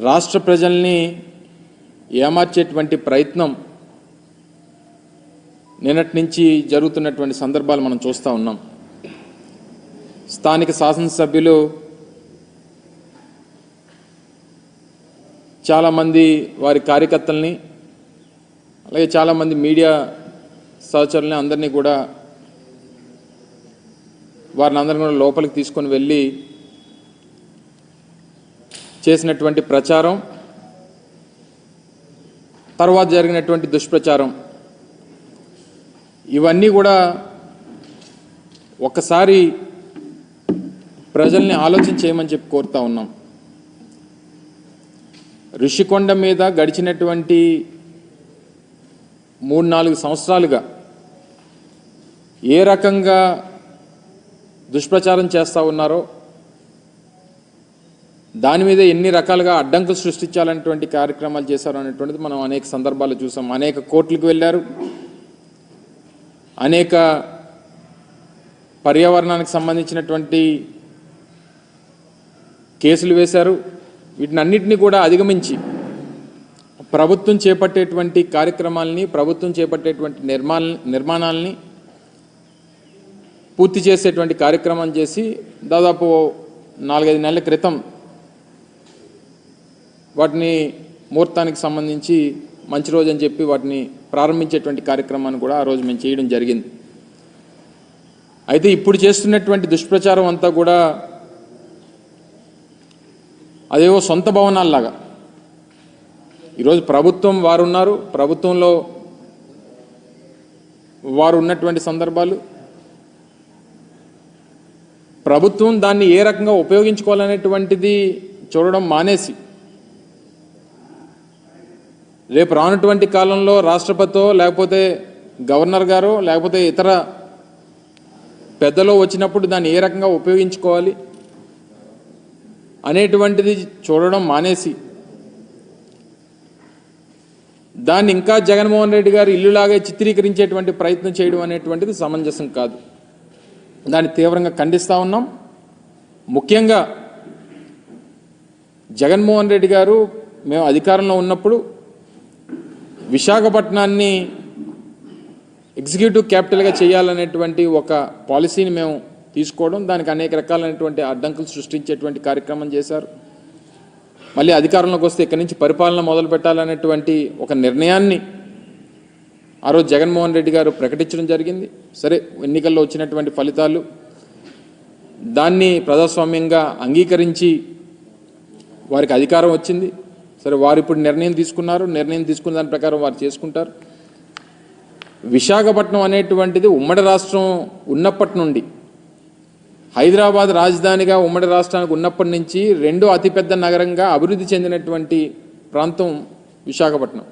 రాష్ట్ర ప్రజల్ని ఏమార్చేటువంటి ప్రయత్నం నిన్నటి నుంచి జరుగుతున్నటువంటి సందర్భాలు మనం చూస్తూ ఉన్నాం. స్థానిక శాసనసభ్యులు చాలామంది వారి కార్యకర్తల్ని అలాగే చాలామంది మీడియా సహచరుల్ని అందరినీ కూడా వారిని అందరిని కూడా లోపలికి తీసుకొని వెళ్ళి చేసినటువంటి ప్రచారం, తర్వాత జరిగినటువంటి దుష్ప్రచారం, ఇవన్నీ కూడా ఒక్కసారి ప్రజల్ని ఆలోచన చేయమని చెప్పి కోరుతా ఉన్నాం. ఋషికొండ మీద గడిచినటువంటి 3-4 సంవత్సరాలుగా ఏ రకంగా దుష్ప్రచారం చేస్తూ ఉన్నారో, దాని మీద ఎన్ని రకాలుగా అడ్డంకులు సృష్టించాలనేటువంటి కార్యక్రమాలు చేశారు అనేటువంటిది మనం అనేక సందర్భాలు చూసాం. అనేక కోర్టులకు వెళ్ళారు, అనేక పర్యావరణానికి సంబంధించినటువంటి కేసులు వేశారు. వీటిని అన్నిటినీ కూడా అధిగమించి ప్రభుత్వం చేపట్టేటువంటి కార్యక్రమాలని, ప్రభుత్వం చేపట్టేటువంటి నిర్మాణాలని పూర్తి చేసేటువంటి కార్యక్రమం చేసి దాదాపు 4-5 నెలల క్రితం వాటిని ముహూర్తానికి సంబంధించి మంచి రోజు అని చెప్పి వాటిని ప్రారంభించేటువంటి కార్యక్రమాన్ని కూడా ఆ రోజు మేము చేయడం జరిగింది. అయితే ఇప్పుడు చేస్తున్నటువంటి దుష్ప్రచారం అంతా కూడా అదేవో సొంత భవనాల్లాగా, ఈరోజు ప్రభుత్వం వారు ఉన్నారు, ప్రభుత్వంలో వారు ఉన్నటువంటి సందర్భాలు, ప్రభుత్వం దాన్ని ఏ రకంగా ఉపయోగించుకోవాలనేటువంటిది చూడడం మానేసి రేపు రానటువంటి కాలంలో రాష్ట్రపతితో లేకపోతే గవర్నర్ గారో లేకపోతే ఇతర పెద్దలో వచ్చినప్పుడు దాన్ని ఏ రకంగా ఉపయోగించుకోవాలి అనేటువంటిది చూడడం మానేసి దాన్ని ఇంకా జగన్మోహన్ రెడ్డి గారు ఇల్లులాగే చిత్రీకరించేటువంటి ప్రయత్నం చేయడం అనేటువంటిది సమంజసం కాదు. దాన్ని తీవ్రంగా ఖండిస్తూ ఉన్నాం. ముఖ్యంగా జగన్మోహన్ రెడ్డి గారు మేము అధికారంలో ఉన్నప్పుడు విశాఖపట్నాన్ని ఎగ్జిక్యూటివ్ క్యాపిటల్గా చేయాలనేటువంటి ఒక పాలసీని మేము తీసుకోవడం, దానికి అనేక రకాలైనటువంటి అడ్డంకులు సృష్టించేటువంటి కార్యక్రమం చేశారు. మళ్ళీ అధికారంలోకి వస్తే ఇక్కడి నుంచి పరిపాలన మొదలు పెట్టాలనేటువంటి ఒక నిర్ణయాన్ని ఆ రోజు జగన్మోహన్ రెడ్డి గారు ప్రకటించడం జరిగింది. సరే, ఎన్నికల్లో వచ్చినటువంటి ఫలితాలు దాన్ని ప్రజాస్వామ్యంగా అంగీకరించి వారికి అధికారం వచ్చింది. సరే, వారు ఇప్పుడు నిర్ణయం తీసుకున్నారు, నిర్ణయం తీసుకున్న దాని ప్రకారం వారు చేసుకుంటారు. విశాఖపట్నం అనేటువంటిది ఉమ్మడి రాష్ట్రం ఉన్నప్పటి నుండి, హైదరాబాద్ రాజధానిగా ఉమ్మడి రాష్ట్రానికి ఉన్నప్పటి నుంచి 2వ అతిపెద్ద నగరంగా అభివృద్ధి చెందినటువంటి ప్రాంతం విశాఖపట్నం.